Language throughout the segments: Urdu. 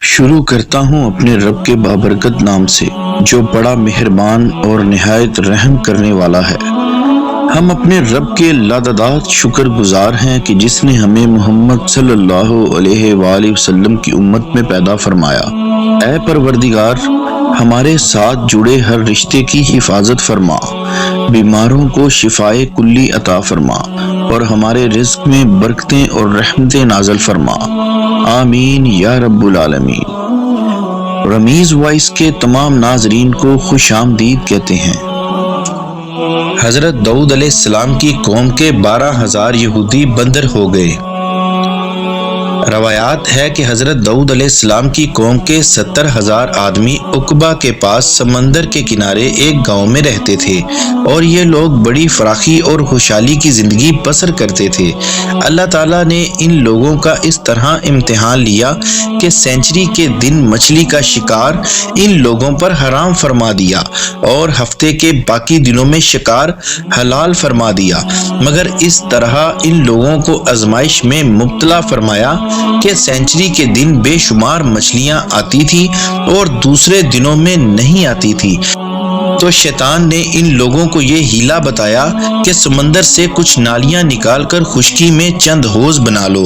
شروع کرتا ہوں اپنے رب کے بابرکت نام سے جو بڑا مہربان اور نہایت رحم کرنے والا ہے۔ ہم اپنے رب کے لاداداد شکر گزار ہیں کہ جس نے ہمیں محمد صلی اللہ علیہ وآلہ وسلم کی امت میں پیدا فرمایا۔ اے پروردگار، ہمارے ساتھ جڑے ہر رشتے کی حفاظت فرما، بیماروں کو شفائے کلی عطا فرما اور ہمارے رزق میں برکتیں اور رحمتیں نازل فرما، آمین یا رب العالمین۔ رمیز وائس کے تمام ناظرین کو خوش آمدید کہتے ہیں۔ حضرت داؤد علیہ السلام کی قوم کے 12,000 یہودی بندر ہو گئے۔ روایات ہے کہ حضرت داؤد علیہ السلام کی قوم کے 70,000 آدمی عقبہ کے پاس سمندر کے کنارے ایک گاؤں میں رہتے تھے اور یہ لوگ بڑی فراخی اور خوشحالی کی زندگی بسر کرتے تھے۔ اللہ تعالیٰ نے ان لوگوں کا اس طرح امتحان لیا کہ سینچری کے دن مچھلی کا شکار ان لوگوں پر حرام فرما دیا اور ہفتے کے باقی دنوں میں شکار حلال فرما دیا، مگر اس طرح ان لوگوں کو آزمائش میں مبتلا فرمایا کہ سینچری کے دن بے شمار مچھلیاں آتی تھی اور دوسرے دنوں میں نہیں آتی تھی۔ تو شیطان نے ان لوگوں کو یہ ہیلا بتایا کہ سمندر سے کچھ نالیاں نکال کر خشکی میں چند حوض بنا لو،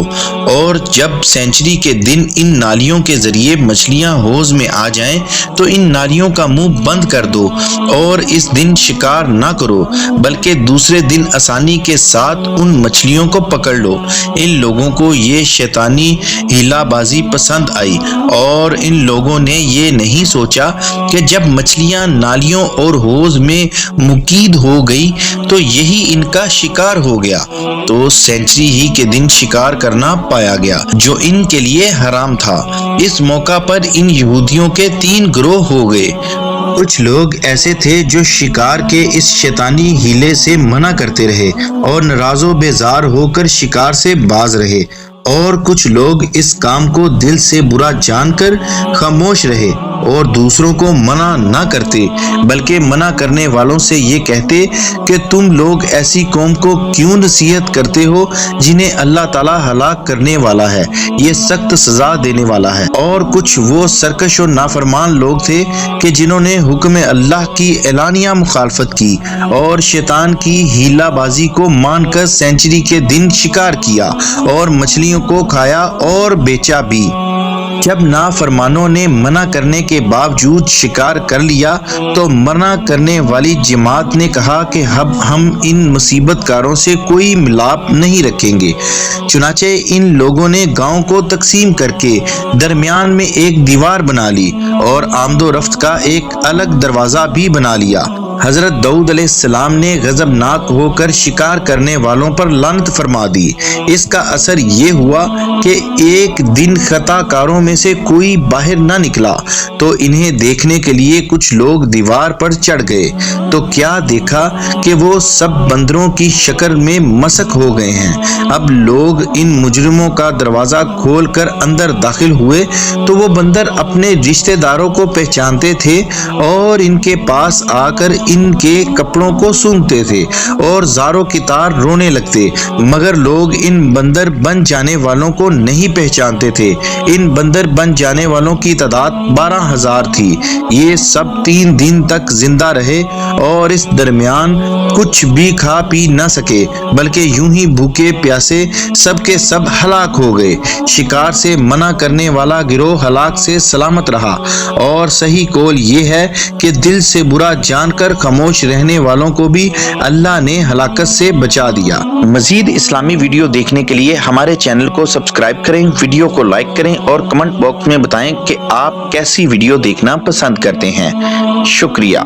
اور جب سینچری کے دن ان نالیوں کے ذریعے مچھلیاں حوض میں آ جائیں تو ان نالیوں کا منہ بند کر دو اور اس دن شکار نہ کرو، بلکہ دوسرے دن آسانی کے ساتھ ان مچھلیوں کو پکڑ لو۔ ان لوگوں کو یہ شیطانی ہیلا بازی پسند آئی اور ان لوگوں نے یہ نہیں سوچا کہ جب مچھلیاں نالیوں اور حوض میں مقید ہو گئی تو یہی ان کا شکار ہو گیا، تو سینچری ہی کے دن شکار کرنا پایا گیا جو ان کے لیے حرام تھا۔ اس موقع پر ان یہودیوں کے 3 گروہ ہو گئے۔ کچھ لوگ ایسے تھے جو شکار کے اس شیطانی ہیلے سے منع کرتے رہے اور ناراض و بیزار ہو کر شکار سے باز رہے، اور کچھ لوگ اس کام کو دل سے برا جان کر خاموش رہے اور دوسروں کو منع نہ کرتے، بلکہ منع کرنے والوں سے یہ کہتے کہ تم لوگ ایسی قوم کو کیوں نصیحت کرتے ہو جنہیں اللہ تعالیٰ ہلاک کرنے والا ہے، یہ سخت سزا دینے والا ہے۔ اور کچھ وہ سرکش و نافرمان لوگ تھے کہ جنہوں نے حکم اللہ کی اعلانیہ مخالفت کی اور شیطان کی ہیلا بازی کو مان کر سینچری کے دن شکار کیا اور مچھلیوں کو کھایا اور بیچا بھی۔ جب نافرمانوں نے منع کرنے کے باوجود شکار کر لیا تو منع کرنے والی جماعت نے کہا کہ اب ہم ان مصیبت کاروں سے کوئی ملاپ نہیں رکھیں گے۔ چنانچہ ان لوگوں نے گاؤں کو تقسیم کر کے درمیان میں ایک دیوار بنا لی اور آمد و رفت کا ایک الگ دروازہ بھی بنا لیا۔ حضرت داؤد علیہ السلام نے غضبناک ہو کر شکار کرنے والوں پر لعنت فرما دی۔ اس کا اثر یہ ہوا کہ ایک دن خطا کاروں میں سے کوئی باہر نہ نکلا تو انہیں دیکھنے کے لیے کچھ لوگ دیوار پر چڑھ گئے، تو کیا دیکھا کہ وہ سب بندروں کی شکل میں مسخ ہو گئے ہیں۔ اب لوگ ان مجرموں کا دروازہ کھول کر اندر داخل ہوئے تو وہ بندر اپنے رشتہ داروں کو پہچانتے تھے اور ان کے پاس آ کر ان کے کپڑوں کو سونگھتے تھے اور زاروں کی طرح رونے لگتے، مگر لوگ ان بندر بن جانے والوں کو نہیں پہچانتے تھے۔ ان بندر بن جانے والوں کی تعداد 12,000 تھی۔ یہ سب 3 دن تک زندہ رہے اور اس درمیان کچھ بھی کھا پی نہ سکے، بلکہ یوں ہی بھوکے پیاسے سب کے سب ہلاک ہو گئے۔ شکار سے منع کرنے والا گروہ ہلاک سے سلامت رہا، اور صحیح قول یہ ہے کہ دل سے برا جان کر خاموش رہنے والوں کو بھی اللہ نے ہلاکت سے بچا دیا۔ مزید اسلامی ویڈیو دیکھنے کے لیے ہمارے چینل کو سبسکرائب کریں، ویڈیو کو لائک کریں اور کمنٹ باکس میں بتائیں کہ آپ کیسی ویڈیو دیکھنا پسند کرتے ہیں۔ شکریہ۔